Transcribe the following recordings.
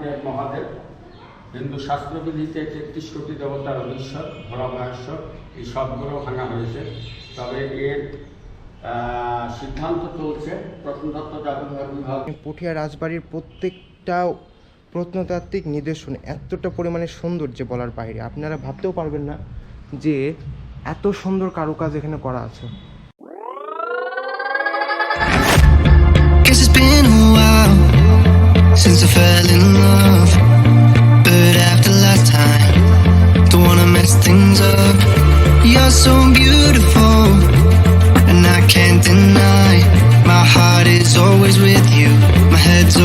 মহাদেব মহাদেব। হিন্দু শাস্ত্রবিধিতে 33 কোটি দেবতার ঈশ্বর ধরা মহেশ্বর, এই সবগুলো ভাঙা হয়েছে। তবে এর সিদ্ধান্ত চলছে প্রত্নতত্ত্ব জাদুঘর বিভাগ। পুঠিয়া রাজবাড়ির প্রত্যেকটা প্রত্নতাত্ত্বিক নিদর্শন এতটা পরিমাণে সুন্দর যে বলার বাইরে। আপনারা ভাবতেও পারবেন না যে এত সুন্দর কারুকাজ এখানে করা আছে। Since I fell in love, but after last time, don't wanna mess things up. You're so beautiful, and I can't deny. My heart is always with you. My head's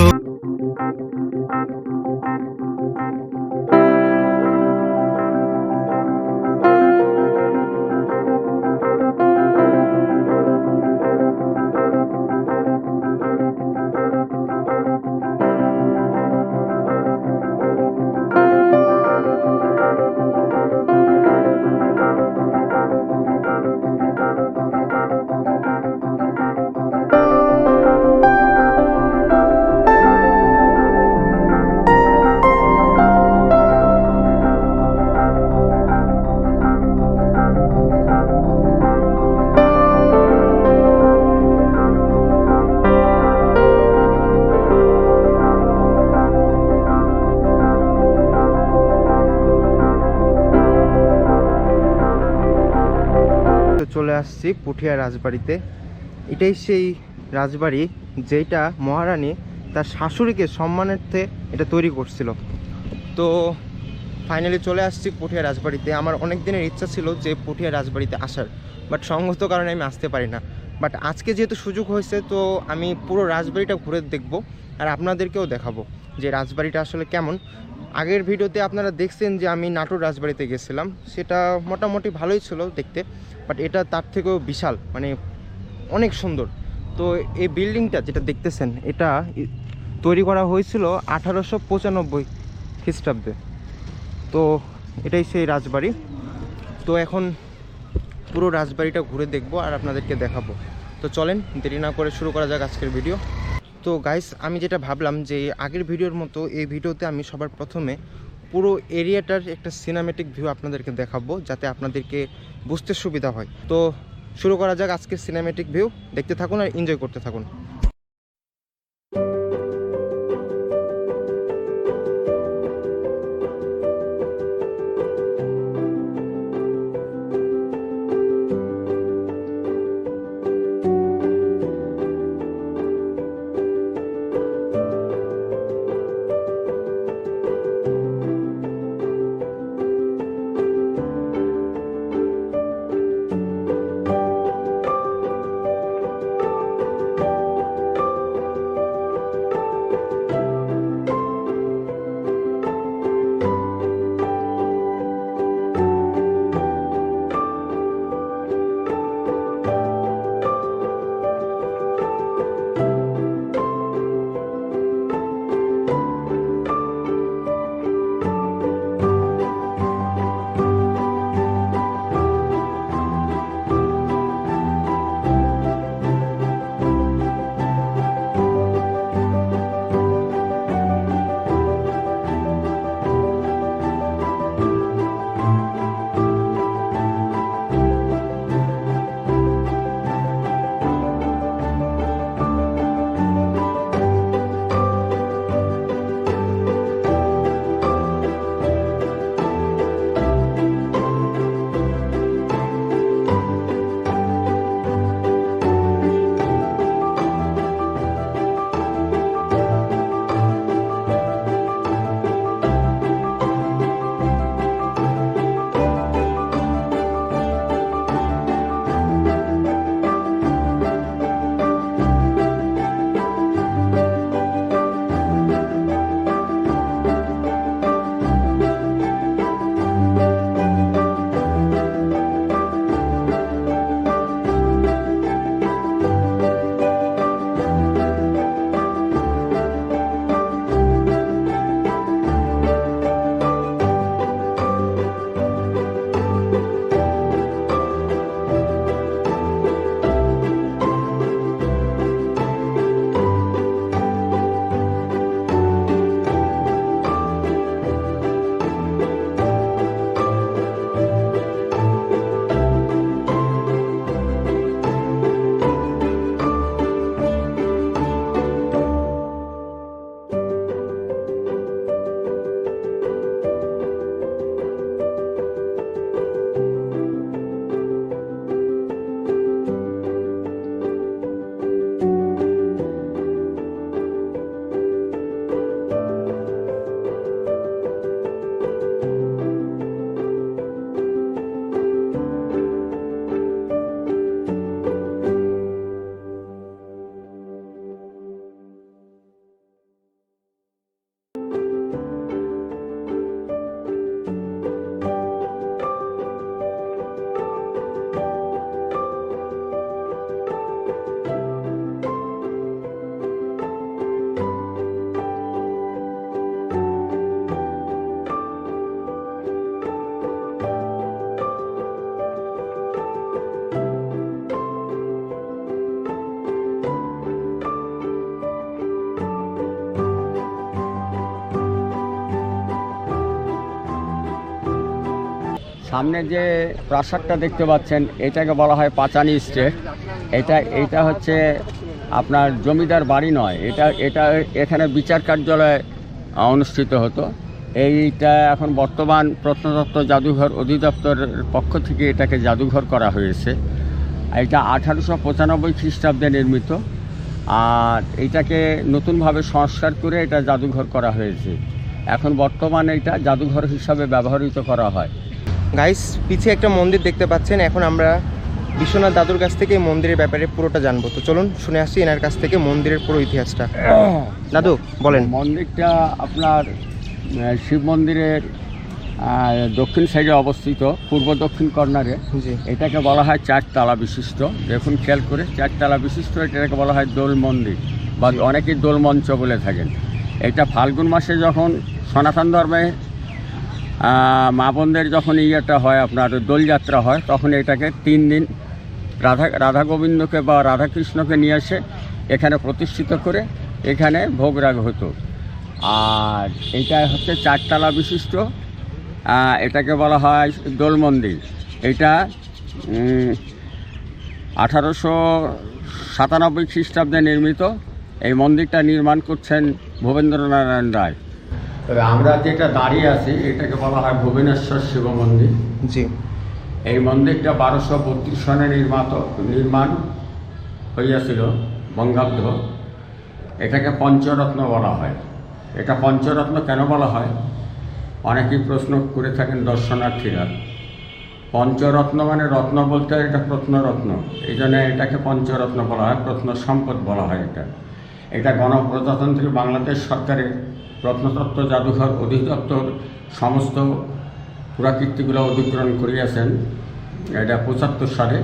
চলে আসছি পুঠিয়া রাজবাড়িতে। এটাই সেই রাজবাড়ি যেটা মহারানী তার শাশুড়িকে সম্মানার্থে এটা তৈরি করছিল। তো ফাইনালি চলে আসছি পুঠিয়া রাজবাড়িতে। আমার অনেক দিনের ইচ্ছা ছিল যে পুঠিয়া রাজবাড়িতে আসার, বাট সঙ্গত কারণে আমি আসতে পারি না। বাট আজকে যেহেতু সুযোগ হয়েছে, তো আমি পুরো রাজবাড়িটা ঘুরে দেখব আর আপনাদেরকেও দেখাবো যে রাজবাড়িটা আসলে কেমন। আগের ভিডিওতে আপনারা দেখছেন যে আমি নাটোর রাজবাড়িতে গেছিলাম, সেটা মোটামুটি ভালোই ছিল দেখতে, বাট এটা তার থেকেও বিশাল, মানে অনেক সুন্দর। তো এই বিল্ডিংটা যেটা দেখতেছেন এটা তৈরি করা হয়েছিল 1895 খ্রিস্টাব্দে। তো এটাই সেই রাজবাড়ি। তো এখন পুরো রাজবাড়িটা ঘুরে দেখব আর আপনাদেরকে দেখাবো। তো চলেন দেরি না করে শুরু করা যাক আজকের ভিডিও। তো গাইস, আমি যেটা ভাবলাম যে আগের ভিডিওর মতো এই ভিডিওতে আমি সবার প্রথমে পুরো এরিয়াটার একটা সিনেমেটিক ভিউ আপনাদেরকে দেখাবো, যাতে আপনাদেরকে বুঝতে সুবিধা হয়। তো শুরু করা যাক আজকের সিনেমেটিক ভিউ। দেখতে থাকুন আর এনজয় করতে থাকুন। সামনে যে প্রাসাদটা দেখতে পাচ্ছেন এটাকে বলা হয় পাচানি স্টেট। এটা হচ্ছে আপনার জমিদার বাড়ি নয়, এটা এখানে বিচার কার্যালয় অনুষ্ঠিত হতো। এইটা এখন বর্তমান প্রত্নতত্ত্ব জাদুঘর অধিদপ্তরের পক্ষ থেকে এটাকে জাদুঘর করা হয়েছে। এটা 1895 খ্রিস্টাব্দে নির্মিত, আর এটাকে নতুনভাবে সংস্কার করে এটা জাদুঘর করা হয়েছে। এখন বর্তমানে এটা জাদুঘর হিসাবে ব্যবহৃত করা হয়। গাইস, পিছিয়ে একটা মন্দির দেখতে পাচ্ছেন। এখন আমরা বিশ্বনাথ দাদুর কাছ থেকে এই মন্দিরের ব্যাপারে পুরোটা জানবো। তো চলুন শুনে আসছি এনার কাছ থেকে মন্দিরের পুরো ইতিহাসটা। দাদু বলেন। মন্দিরটা আপনার শিব মন্দিরের দক্ষিণ সাইডে অবস্থিত, পূর্ব দক্ষিণ কর্নারে। জি। এটাকে বলা হয় 4 তলা বিশিষ্ট। দেখুন খেয়াল করে, 4 তলা বিশিষ্ট। এটাকে বলা হয় দোল মন্দির বা অনেকেই দোল মঞ্চ বলে থাকেন। এটা ফাল্গুন মাসে যখন সনাতন ধর্মে মা বোনদের যখন ইয়েটা হয়, আপনার দোলযাত্রা হয়, তখন এটাকে 3 দিন রাধা গোবিন্দকে বা রাধাকৃষ্ণকে নিয়ে এসে এখানে প্রতিষ্ঠিত করে এখানে ভোগ রাগ হতো। আর এটা হচ্ছে 4 তলা বিশিষ্ট, এটাকে বলা হয় দোল মন্দির। এটা 1897 খ্রিস্টাব্দে নির্মিত। এই মন্দিরটা নির্মাণ করছেন ভূপেন্দ্রনারায়ণ রায়। তবে আমরা যেটা দাঁড়িয়ে আছি এটাকে বলা হয় ভুবনেশ্বর শিব মন্দির। জি। এই মন্দিরটা 1232 সনে নির্মাণ হইয়াছিল বঙ্গাব্দ। এটাকে পঞ্চরত্ন বলা হয়। এটা পঞ্চরত্ন কেন বলা হয় অনেকেই প্রশ্ন করে থাকেন দর্শনার্থীরা। পঞ্চরত্ন মানে রত্ন বলতে এটা প্রত্নরত্ন, এই জন্য এটাকে পঞ্চরত্ন বলা হয়, প্রত্ন সম্পদ বলা হয়। এটা গণপ্রজাতন্ত্রী বাংলাদেশ সরকারের প্রত্নতত্ত্ব জাদুঘর অধিদপ্তর সমস্ত পুরাকীর্তিগুলো অধিগ্রহণ করিয়াছেন এটা 75 সালে।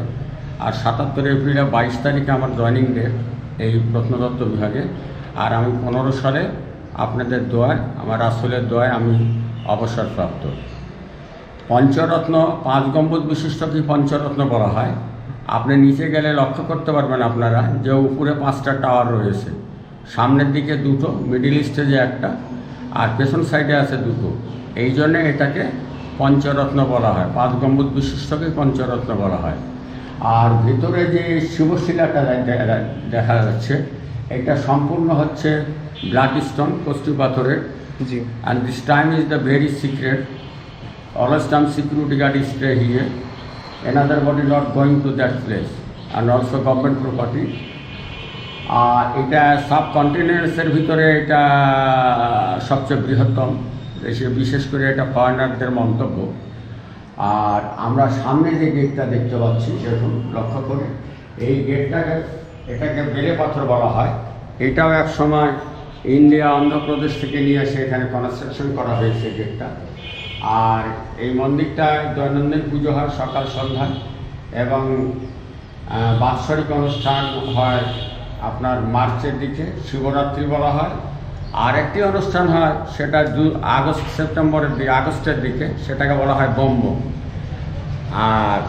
আর 77 এপ্রিলে 22 তারিখে আমার জয়নিং ডে এই প্রত্নতত্ত্ব বিভাগে। আর আমি 15 সালে আপনাদের দোয়ায়, আমার রাসূলের দোয়ায় আমি অবসরপ্রাপ্ত। পঞ্চরত্ন 5 গম্বুজ বিশিষ্ট কি পঞ্চরত্ন বলা হয়। আপনি নিচে গেলে লক্ষ্য করতে পারবেন আপনারা যে উপরে 5টা টাওয়ার রয়েছে, সামনের দিকে 2টো, মিডিল স্টেজে 1টা, আর পেছন সাইডে আছে 2টো। এই জন্যে এটাকে পঞ্চরত্ন বলা হয়, 5 গম্বুজ বিশিষ্টকে পঞ্চরত্ন বলা হয়। আর ভিতরে যে শিবশিলাটা দেখা যাচ্ছে এটা সম্পূর্ণ হচ্ছে ব্ল্যাক স্টোন, কষ্টি পাথরের। জি। And this time is the very secret. Always time security guard is stay here. Another body not going to that place. And also government property. এটা সাবকন্টিনেন্টসের ভিতরে এটা সবচেয়ে বৃহত্তম, বিশেষ করে এটা ফরেনারদের মন্তব্য। আর আমরা সামনে যে গেটটা দেখতে পাচ্ছি দেখুন লক্ষ্য করে, এই এটাকে বেলে পাথর বলা হয়। এটাও এক সময় ইন্ডিয়া অন্ধ্রপ্রদেশ থেকে নিয়ে এসে এখানে কনস্ট্রাকশন করা হয়েছে গেটটা। আর এই মন্দিরটায় দৈনন্দিন পুজো হয় সকাল সন্ধ্যায়, এবং বাৎসরিক অনুষ্ঠান হয় আপনার মার্চের দিকে, শিবরাত্রি বলা হয়। আর একটি অনুষ্ঠান হয় সেটা আগস্টের দিকে, সেটাকে বলা হয় বোম্বম। আর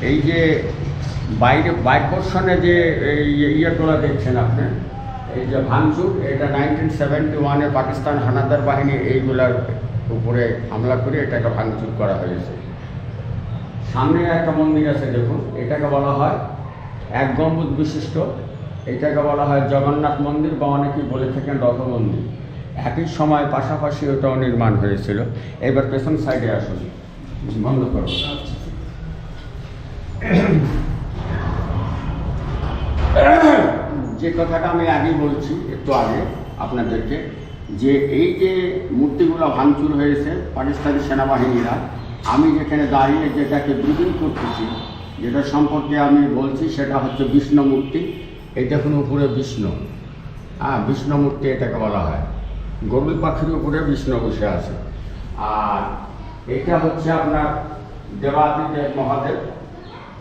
এই যে বাইরে পোর্শনে যে ইয়েগুলো দেখছেন আপনি, এই যে ভাঙচুর, এটা 1971-এ পাকিস্তান হানাদার বাহিনী এইগুলার উপরে হামলা করে এটাকে ভাঙচুর করা হয়েছে। সামনে একটা মন্দির আছে দেখুন, এটাকে বলা হয় 1 গম্বুজ বিশিষ্ট। এটাকে বলা হয় জগন্নাথ মন্দির বা অনেকেই বলে থাকেন রথ মন্দির। একই সময় পাশাপাশি ওটাও নির্মাণ হয়েছিল। এবার পেছন সাইডে আসুন, বন্ধ করব। যে কথাটা আমি আগেই বলছি একটু আগে আপনাদেরকে, যে এই যে মূর্তিগুলো ভাঙচুর হয়েছে পাকিস্তানি সেনাবাহিনীরা, আমি যেখানে দাঁড়িয়ে যেটাকে ব্রিডিং করতেছি, যেটা সম্পর্কে আমি বলছি সেটা হচ্ছে বিষ্ণু মূর্তি। এই দেখুন উপরে বিষ্ণু, বিষ্ণু মূর্তি এটাকে বলা হয়। গরুল পাখির উপরে বিষ্ণু বসে আছে। আর এটা হচ্ছে আপনার দেবাদিদেব মহাদেব।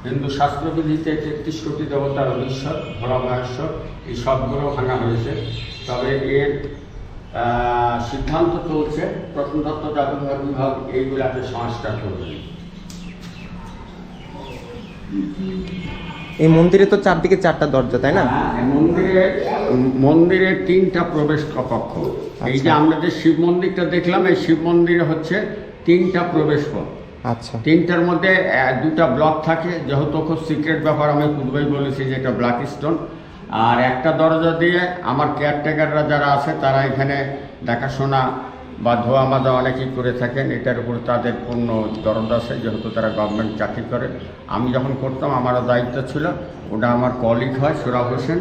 হিন্দু শাস্ত্রবিধিতে 33 কোটি দেবতার অধীশ্বর, ভোলা মহেশ্বর, এই সবগুলো ভাঙা হয়েছে। তবে এর সিদ্ধান্ত চলছে প্রত্নতত্ত্ব জাদুঘর বিভাগ এইগুলাকে সংস্কার করবে। এই মন্দিরে তো চারদিকে 4টা দরজা, তাই না? মন্দিরের 3টা প্রবেশ কক্ষ। এই যে আমরা যে শিব মন্দিরটা দেখলাম, এই শিব মন্দিরে হচ্ছে 3টা প্রবেশ পথ। আচ্ছা 3টার মধ্যে 2টা ব্লক থাকে, যেহেতু খুব সিক্রেট ব্যাপার, আমি পূর্বেই বলেছি যে এটা ব্ল্যাক স্টোন। আর একটা দরজা দিয়ে আমার কেয়ারটেকাররা যারা আছে তারা এখানে দেখাশোনা বা ধোয়া মাজা অনেকেই করে থাকেন, এটার উপর তাদের পূর্ণ দরদ আছে, যেহেতু তারা গভর্নমেন্ট চাকরি করে। আমি যখন করতাম আমারও দায়িত্ব ছিল, ওটা আমার কলিগ হয় সোহরাব হোসেন।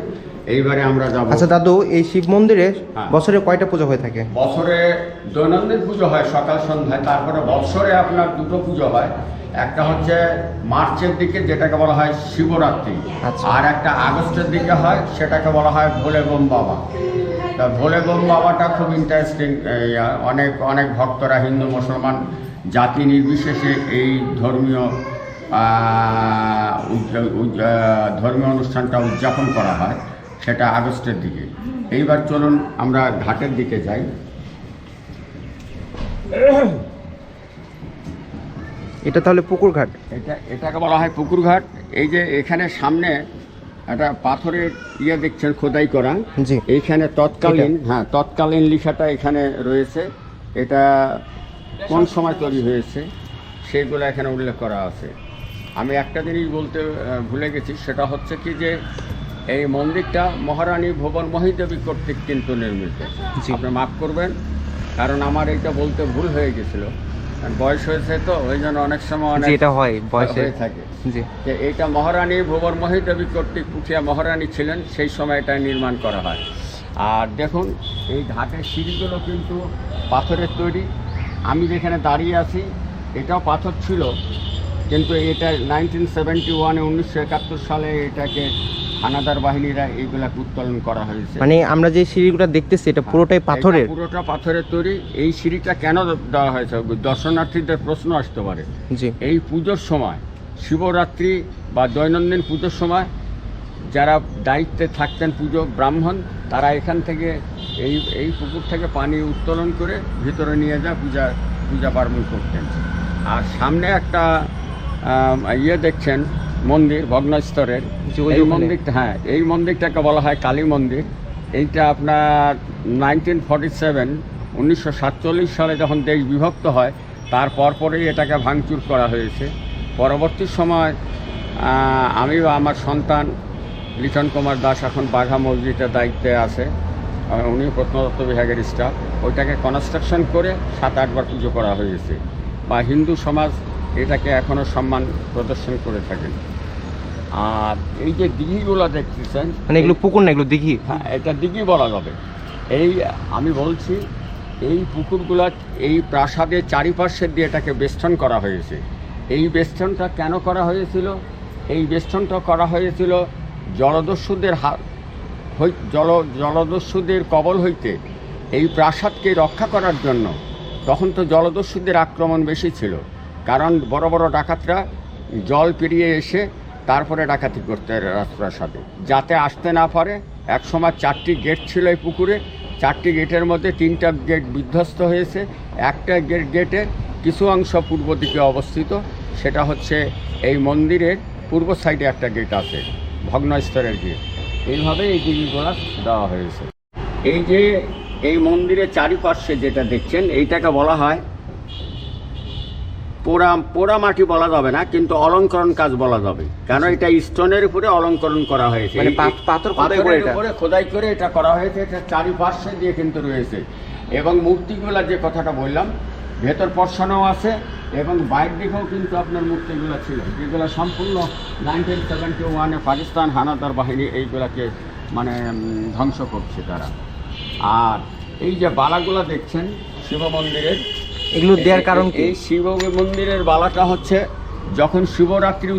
এইবারে আমরা যাব। আচ্ছা দাদু, এই শিব মন্দিরে হ্যাঁ। বছরে কয়টা পুজো হয়ে থাকে? বছরে দৈনন্দিন পুজো হয় সকাল সন্ধ্যায়, তারপরে বছরে আপনার 2টো পুজো হয়। একটা হচ্ছে মার্চের দিকে, যেটাকে বলা হয় শিবরাত্রি, আচ্ছা। আর একটা আগস্টের দিকে হয়, সেটাকে বলা হয় ভোলে বোম বাবা। তা ভোলে বোম বাবাটা খুব ইন্টারেস্টিং। অনেক অনেক ভক্তরা, হিন্দু মুসলমান জাতি নির্বিশেষে এই ধর্মীয় অনুষ্ঠানটা উদযাপন করা হয়, সেটা আগস্টের দিকে। এইবার চলুন আমরা ঘাটের দিকে যাই। এটা তাহলে পুকুর ঘাট? এটাকে বলা হয় পুকুর ঘাট। এই যে এখানে সামনে একটা পাথরের দেখছেন খোদাই করা, জি। এইখানে তৎকালীন লেখাটা এখানে রয়েছে। এটা কোন সময় তৈরি হয়েছে সেগুলো এখানে উল্লেখ করা আছে। আমি একটা জিনিস বলতে ভুলে গেছি, সেটা হচ্ছে কি যে এই মন্দিরটা মহারানী ভুবনমোহী দেবী কর্তৃক কিন্তু নির্মিত। আপনি মাফ করবেন, কারণ আমার এটা বলতে ভুল হয়ে গেছিল, বয়স হয়েছে তো ওই জন্য অনেক সময় অনেক যেটা হয় বয়সে হয়ে থাকে। জি। যে এইটা মহারানী ভুবনমোহী দেবী কর্তৃক, পুঠিয়া মহারানী ছিলেন সেই সময় এটা নির্মাণ করা হয়। আর দেখুন এই ঘাটের সিঁড়িগুলো কিন্তু পাথরের তৈরি। আমি যেখানে দাঁড়িয়ে আছি এটাও পাথর ছিল, কিন্তু এটা 1971 সালে এটাকে হানাদার বাহিনীরা এইগুলাকে উত্তোলন করা হয়েছে। মানে আমরা যে সিঁড়িগুলো দেখতেছি এটা পুরোটাই পাথরের? পুরোটা পাথরের তৈরি। এই সিঁড়িটা কেন দেওয়া হয়েছে, দর্শনার্থীদের প্রশ্ন আসতে পারে। জি। এই পুজোর সময়, শিবরাত্রি বা দৈনন্দিন পুজোর সময় যারা দায়িত্বে থাকতেন পুজো ব্রাহ্মণ, তারা এখান থেকে এই পুকুর থেকে পানি উত্তোলন করে ভিতরে নিয়ে যা পূজা পার্বণ করতেন। আর সামনে একটা দেখছেন মন্দির ভগ্নস্তরের, এই মন্দিরটা, এই মন্দিরটাকে বলা হয় কালী মন্দির। এইটা আপনার 1947 সালে যখন দেশ বিভক্ত হয় তার পরপরই এটাকে ভাঙচুর করা হয়েছে। পরবর্তী সময় আমি বা আমার সন্তান লিটন কুমার দাস এখন বাঘা মসজিদের দায়িত্বে আছে, উনি প্রত্নতত্ত্ব বিভাগের স্টাফ। ওইটাকে কনস্ট্রাকশন করে 7-8 বার পুজো করা হয়েছে, বা হিন্দু সমাজ এটাকে এখনও সম্মান প্রদর্শন করে থাকেন। আর এই যে দিঘিগুলো দেখতেছেন, মানে এগুলো পুকুর না, এগুলো দিঘি? হ্যাঁ, এটা দিঘি বলা যাবে। এই আমি বলছি এই পুকুরগুলো এই প্রাসাদের চারিপাশে দিয়ে এটাকে বেষ্টন করা হয়েছে। এই বেষ্টনটা কেন করা হয়েছিল? এই বেষ্টনটা করা হয়েছিল জলদস্যুদের কবল হইতে এই প্রাসাদকে রক্ষা করার জন্য। তখন তো জলদস্যুদের আক্রমণ বেশি ছিল, কারণ বড় বড় ডাকাতরা জল পেরিয়ে এসে তারপরে ডাকাতি করতে রাজপ্রাসাদে, যাতে আসতে না পারে। এক সময় 4টি গেট ছিল এই পুকুরে, 4টি গেটের মধ্যে 3টা গেট বিধ্বস্ত হয়েছে। একটা গেটের কিছু অংশ পূর্ব দিকে অবস্থিত, সেটা হচ্ছে এই মন্দিরের পূর্ব সাইডে একটা গেট আছে, ভগ্নস্তরের গেট। এইভাবে এই দিঘিগুলো দেওয়া হয়েছে। এই যে এই মন্দিরের চারিপাশে যেটা দেখছেন, এইটাকে বলা হয় পোড়া মাটি বলা যাবে না, কিন্তু অলঙ্করণ কাজ বলা যাবে, কারণ এটা স্টোনের উপরে অলঙ্করণ করা হয়েছে। পাথরের উপরে খোদাই করে এটা করা হয়েছে। এটা চারিপাশে দিয়ে কিন্তু রয়েছে, এবং মূর্তিগুলা যে কথাটা বললাম ভেতর পর্ষণও আছে, এবং বাইরের দিকেও কিন্তু আপনার মূর্তিগুলো ছিল, যেগুলো সম্পূর্ণ 1971 পাকিস্তান হানাদার বাহিনী এইগুলাকে মানে ধ্বংস করছে তারা। আর এই যে বালাগুলো দেখছেন শিব মন্দিরের, এগুলো দেওয়ার কারণ কি? এই শিব মন্দিরের বালাটা হচ্ছে যখন শিবরাত্রি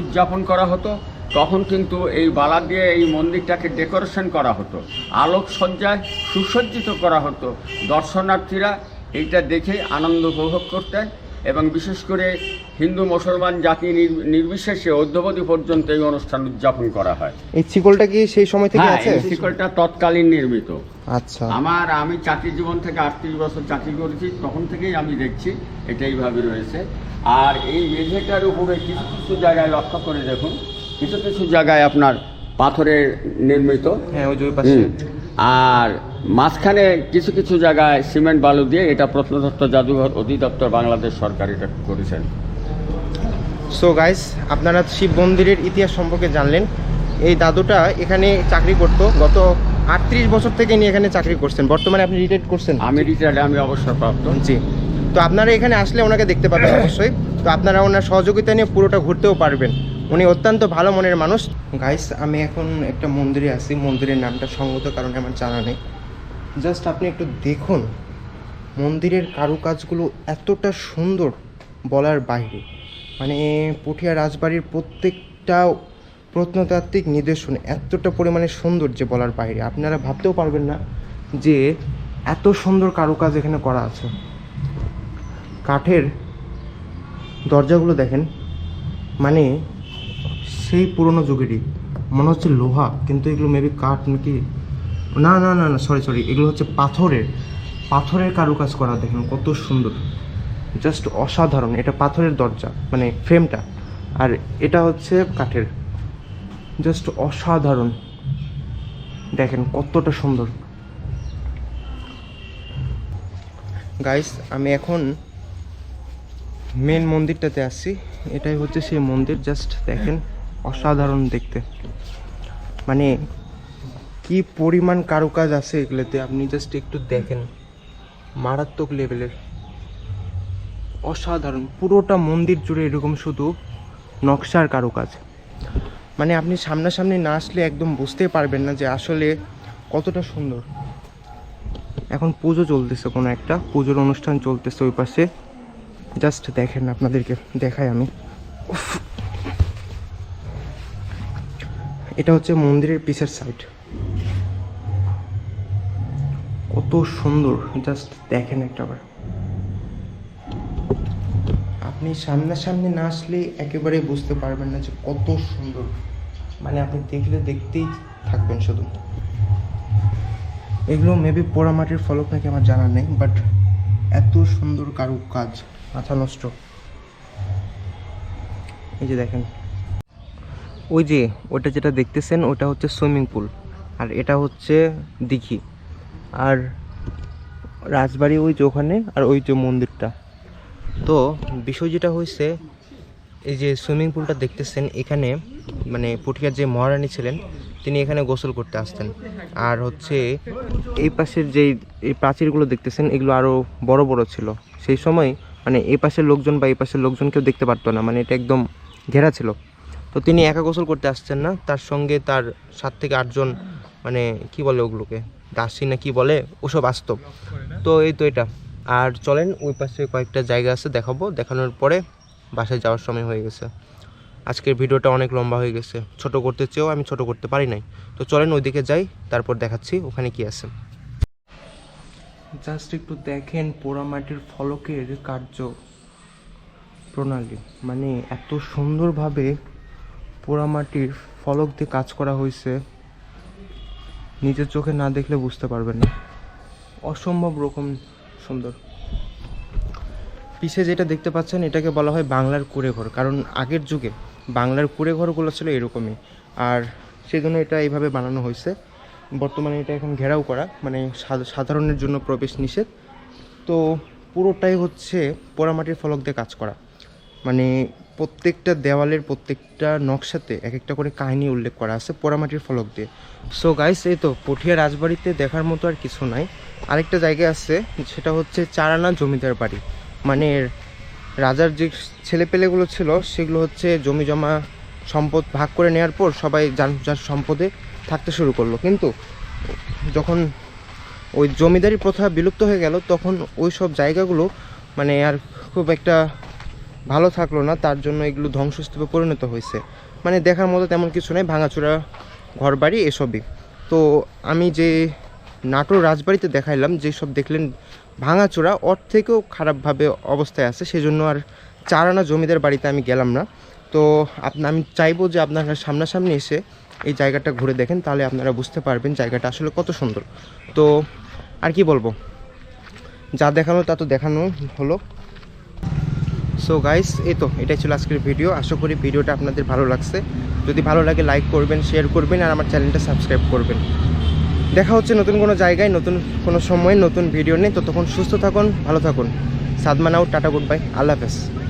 উদযাপন করা হতো, তখন কিন্তু এই বালা দিয়ে এই মন্দিরটাকে ডেকোরেশন করা হতো, আলোকসজ্জায় সুসজ্জিত করা হতো। দর্শনার্থীরা এইটা দেখে আনন্দ উপভোগ করতেন, এবং বিশেষ করে হিন্দু মুসলমান জাতি নির্বিশেষে অদ্যাবধি পর্যন্ত এই অনুষ্ঠান উদযাপন করা হয়। এই শিকলটা কি সেই সময় থেকে আছে? এই শিকলটা তৎকালীন নির্মিত। আচ্ছা। আমি চাকরি জীবন থেকে 38 বছর চাকরি করেছি, তখন থেকেই আমি দেখছি এটা এইভাবে রয়েছে। আর এই মেঝেটার উপরে কিছু কিছু জায়গায় লক্ষ্য করে দেখুন, কিছু কিছু জায়গায় আপনার পাথরের নির্মিত। হ্যাঁ, ওই পাশে আর মাঝখানে কিছু কিছু জায়গায় সিমেন্ট বালু দিয়ে এটা প্রত্নতত্ত্ব জাদুঘর অধিদপ্তর বাংলাদেশ সরকার এটা করেছেন। সো গাইস, আপনারা শিব মন্দিরের ইতিহাস সম্পর্কে জানলেন। এই দাদুটা এখানে চাকরি করতো, গত 38 বছর থেকে ইনি এখানে চাকরি করছেন। বর্তমানে আপনি রিটায়ার্ড করছেন? আমি রিটায়ার্ড, আমি অবসরপ্রাপ্ত। জি। তো আপনারা এখানে আসলে ওনাকে দেখতে পাবেন অবশ্যই। তো আপনারা ওনার সহযোগিতা নিয়ে পুরোটা ঘুরতেও পারবেন। উনি অত্যন্ত ভালো মনের মানুষ। গাইস, আমি এখন একটা মন্দিরে আছি। মন্দিরের নামটা সঙ্গত কারণে আমার জানা নেই। জাস্ট আপনি একটু দেখুন, মন্দিরের কারুকাজগুলো এতটা সুন্দর বলার বাইরে। মানে পুঠিয়া রাজবাড়ির প্রত্যেকটা প্রত্নতাত্ত্বিক নিদর্শন এতটা পরিমাণে সুন্দর যে বলার বাইরে। আপনারা ভাবতেও পারবেন না যে এত সুন্দর কারুকাজ এখানে করা আছে। কাঠের দরজাগুলো দেখেন, মানে সেই পুরনো যুগেরই মনে হচ্ছে লোহা, কিন্তু এগুলো মেবি কাঠ নাকি, না না না না সরি, এগুলো হচ্ছে পাথরের কারুকাজ করা। দেখেন কত সুন্দর, জাস্ট অসাধারণ। এটা পাথরের দরজা, মানে ফ্রেমটা, আর এটা হচ্ছে কাঠের। জাস্ট অসাধারণ, দেখেন কতটা সুন্দর। গাইস, আমি এখন মেন মন্দিরটাতে আসছি। এটাই হচ্ছে সেই মন্দির। জাস্ট দেখেন, অসাধারণ দেখতে। মানে কি পরিমাণ কারুকাজ আছে এগুলোতে, আপনি জাস্ট একটু দেখেন, মারাত্মক লেভেলের, অসাধারণ। পুরোটা মন্দির জুড়ে এরকম শুধু নকশার কারুকাজ। মানে আপনি সামনাসামনি না আসলে একদম বুঝতে পারবেন না যে আসলে কতটা সুন্দর। এখন পুজো চলতেছে, কোনো একটা পুজোর অনুষ্ঠান চলতেছে ওই পাশে। জাস্ট দেখেন, আপনাদেরকে দেখাই আমি। এটা হচ্ছে মন্দিরের পিছের সাইড, কত সুন্দর। জাস্ট দেখেন একটাবার। আপনি সামনাসামনি না আসলে একেবারে বুঝতে পারবেন না যে কত সুন্দর। মানে আপনি দেখলে দেখতেই থাকবেন শুধু। এগুলো মেবি পোড়ামাটির ফলক নাকি আমার জানা নেই, বাট এত সুন্দর কারুকাজ, মাথা নষ্ট। এই যে দেখেন, ওই যে ওটা যেটা দেখতেছেন ওটা হচ্ছে সুইমিং পুল, আর এটা হচ্ছে দিঘি। আর রাজবাড়ি ওই যে ওখানে, আর ওই যে মন্দিরটা। তো বিষয় যেটা হয়েছে, এই যে সুইমিং পুলটা দেখতেছেন এখানে, মানে পুঠিয়ার যে মহারানী ছিলেন তিনি এখানে গোসল করতে আসতেন। আর হচ্ছে এই পাশের যেই এই প্রাচীরগুলো দেখতেছেন এগুলো আরও বড় বড় ছিল সেই সময়। মানে এই পাশের লোকজন বা এই পাশের লোকজন কেউ দেখতে পারতো না, মানে এটা একদম ঘেরা ছিল। তো তিনি একা গোসল করতে আসছেন না, তার সঙ্গে তার 7 থেকে 8 জন, মানে কি বলে ওগুলোকে, দাসী না কি বলে, ওসব আসতো। তো এই তো এটা। আর চলেন, ওই পাশে কয়েকটা জায়গা আছে দেখাবো, দেখানোর পরে বাসায় যাওয়ার সময় হয়ে গেছে। আজকের ভিডিওটা অনেক লম্বা হয়ে গেছে, ছোট করতে চেয়েও আমি ছোট করতে পারি নাই। তো চলেন ওইদিকে যাই, তারপর দেখাচ্ছি ওখানে কি আছে। জাস্ট একটু দেখেন পোড়ামাটির ফলকের কার্য প্রণালী, মানে এত সুন্দরভাবে পোড়ামাটির ফলক দিয়ে কাজ করা হয়েছে, নিজের চোখে না দেখলে বুঝতে পারবেন না। অসম্ভব রকম সুন্দর। পিছে যেটা দেখতে পাচ্ছেন এটাকে বলা হয় বাংলার কুঁড়েঘর, কারণ আগের যুগে বাংলার কুঁড়েঘরগুলো ছিল এরকমই, আর সেই জন্য এটা এইভাবে বানানো হয়েছে। বর্তমানে এটা এখন ঘেরাও করা, মানে সাধারণের জন্য প্রবেশ নিষেধ। তো পুরোটাই হচ্ছে পোড়ামাটির ফলক দিয়ে কাজ করা, মানে প্রত্যেকটা দেওয়ালের প্রত্যেকটা নকশাতে এক একটা করে কাহিনী উল্লেখ করা আছে পোড়ামাটির ফলক দিয়ে। সো গাইস, এই তো পুঠিয়া রাজবাড়িতে দেখার মতো আর কিছু নাই। আরেকটা জায়গা আছে, সেটা হচ্ছে চারানা জমিদার বাড়ি। মানে রাজার যে ছেলেপেলেগুলো ছিল সেগুলো হচ্ছে জমি জমা সম্পদ ভাগ করে নেওয়ার পর সবাই যার সম্পদে থাকতে শুরু করলো, কিন্তু যখন ওই জমিদারি প্রথা বিলুপ্ত হয়ে গেল তখন ওই সব জায়গাগুলো মানে আর খুব একটা ভালো থাকলো না, তার জন্য এগুলো ধ্বংসস্তূপে পরিণত হয়েছে। মানে দেখার মতো তেমন কিছু নেই, ভাঙাচোরা ঘরবাড়ি এসবই। তো আমি যে নাটোর রাজবাড়িতে দেখাইলাম, যেসব দেখলেন ভাঙাচোরা, ওর থেকেও খারাপভাবে অবস্থায় আছে, সেজন্য আর চারানা জমিদার বাড়িতে আমি গেলাম না। তো আমি চাইবো যে আপনারা সামনাসামনি এসে এই জায়গাটা ঘুরে দেখেন, তাহলে আপনারা বুঝতে পারবেন জায়গাটা আসলে কত সুন্দর। তো আর কি বলবো, যা দেখানো তা তো দেখানো হলো। সো গাইস, এই তো এটাই ছিল আজকের ভিডিও। আশা করি ভিডিওটা আপনাদের ভালো লাগছে। যদি ভালো লাগে লাইক করবেন, শেয়ার করবেন, আর আমার চ্যানেলটা সাবস্ক্রাইব করবেন। দেখা হচ্ছে নতুন কোনো জায়গায়, নতুন কোনো সময়ে, নতুন ভিডিও নিয়ে। ততক্ষণ সুস্থ থাকুন, ভালো থাকুন। Sadman out, ta-ta, good bye, Allah হাফেজ।